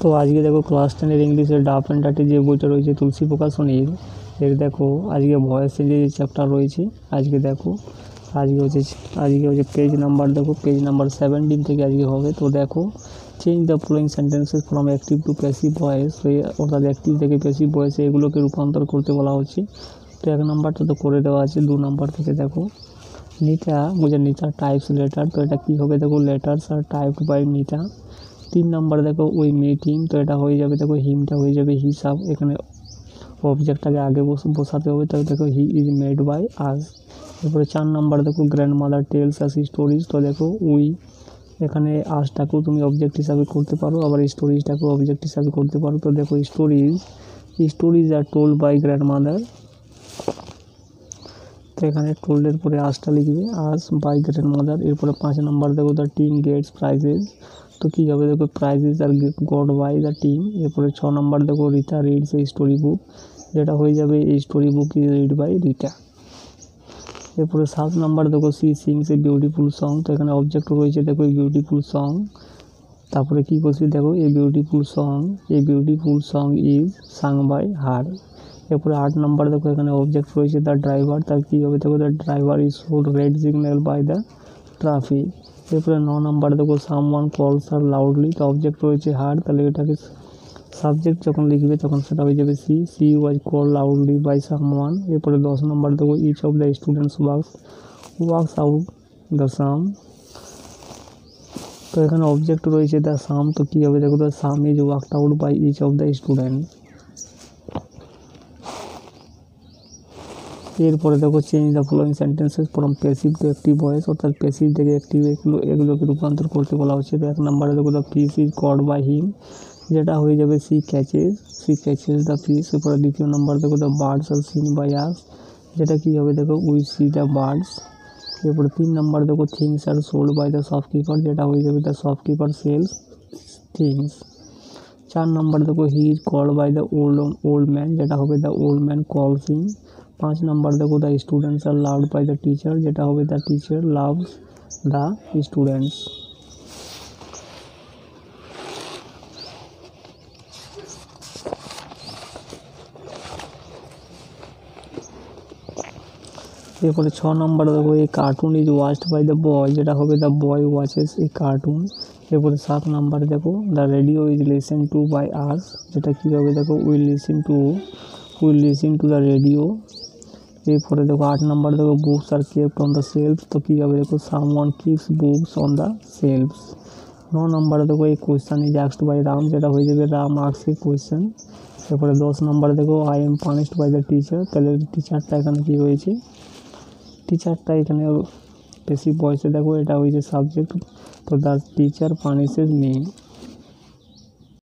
তো আজকে দেখো ক্লাস 10 ইংলিশের ডাফ অ্যান্ড ডার্টি যে বইটা রয়েছে তুলসী প্রকাশনীর, এর দেখো আজকে ভয়েসে যে চ্যাপ্টার রয়েছে আজকে দেখো আজকে হচ্ছে পেজ নাম্বার, দেখো পেজ নাম্বার 17 থেকে আজকে হবে। তো দেখো change the following sentences from active to passive voice, অর্থাৎ অ্যাক্টিভ থেকে প্যাসিভ ভয়েসে এগুলোকে রূপান্তর করতে বলা হচ্ছে। তো 1 নাম্বারটা তো করে দেওয়া আছে। 2 নাম্বার থেকে দেখো নিতা টাইপস লেটার, তো এটা কী হবে দেখো letters are typed by Nita. 3 number দেখো উই মিট হিম, তো এটা হয়ে যাবে দেখো হিমটা হয়ে যাবে হিসাব, এখানে অবজেক্টটাকে আগে বসাতে হবে। তাহলে দেখো he is made by us. এরপরে 4 নাম্বার দেখো grandmother tells us stories, তো দেখো উই এখানে আসটাকেও তুমি অবজেক্ট হিসাবে করতে পারো, আবার স্টোরিজটাকেও অবজেক্ট হিসাবে করতে পারো। তো দেখো stories are told by grandmother, তো এখানে টোল্ডের পরে আসটা লিখবে আস বাই গ্র্যান্ড মাদার। এরপরে 5 নাম্বার দেখো দ্য টিম গেটস প্রাইজেস, তো কী হবে দেখো prizes are got by the team. এরপরে 6 নাম্বার দেখো Rita reads a story book, যেটা হয়ে যাবে এই story book is read by Rita. এরপরে 7 নাম্বার দেখো she sings a beautiful song, তো এখানে অবজেক্ট রয়েছে দেখো এই বিউটিফুল সং, তারপরে কী করছি দেখো এই beautiful song is sung by her. এরপরে 8 নাম্বার দেখো এখানে অবজেক্ট রয়েছে দ্য ড্রাইভার, তার কী হবে দেখো the driver is showed red signal by the traffic. এরপরে 9 নাম্বার দেখো সামওয়ান কলস আর লাউডলি, তো অবজেক্ট রয়েছে হার, তাহলে এটাকে সাবজেক্ট যখন লিখবে তখন সেটা হয়ে যাবে she was call loudly by someone. এরপরে 10 নাম্বার দেখো each of the students works out the sum, তো এখানে অবজেক্ট রয়েছে দ্য সাম, তো কী হবে দেখো the sum is worked out by each of the student. এরপরে দেখো change the following sentences from passive to active voice, অর্থাৎ প্যাসিভ থেকে অ্যাক্টিভ এগুলোকে রূপান্তর করতে বলা হচ্ছে। তো 1 নাম্বারে দেখো the fish is caught by him, যেটা হয়ে যাবে সি ক্যাচেস দ্য ফিশ। এরপরে 2 নাম্বার দেখো the birds are seen by us, যেটা কী হবে দেখো উই সি দ্য বার্ডস। এরপরে 3 নাম্বার দেখো things are sold by the shopkeeper, যেটা হয়ে যাবে the shopkeeper sells things. 4 number দেখো he is called by the old man, যেটা হবে the old man calls him. 5 number দেখো the students are loved by the teacher, যেটা হবে the teacher loves the students. এরপরে 6 নাম্বার দেখো এই cartoon is watched by the boy, যেটা হবে দ্য বয় ওয়াচেস এই কার্টুন। এরপরে 7 নাম্বার দেখো the radio is listen to by us, যেটা কী হবে দেখো will listen to the radio. এরপরে দেখো 8 নাম্বার দেখো books are kept on the shelves, তো কী হবে দেখো someone keeps books on the shelves. 9 নাম্বারে দেখো এই question is asked by Ram, যেটা হয়ে যাবে রাম আস্কস এ কোয়েশ্চেন। এরপরে 10 নাম্বার দেখো I am punished by the teacher, তাহলে টিচারটা এখানে কী হয়েছে, টিচারটা এখানে বেশি বয়সে দেখো এটা হয়েছে সাবজেক্ট, তো দ্য টিচার পানিশেস মি।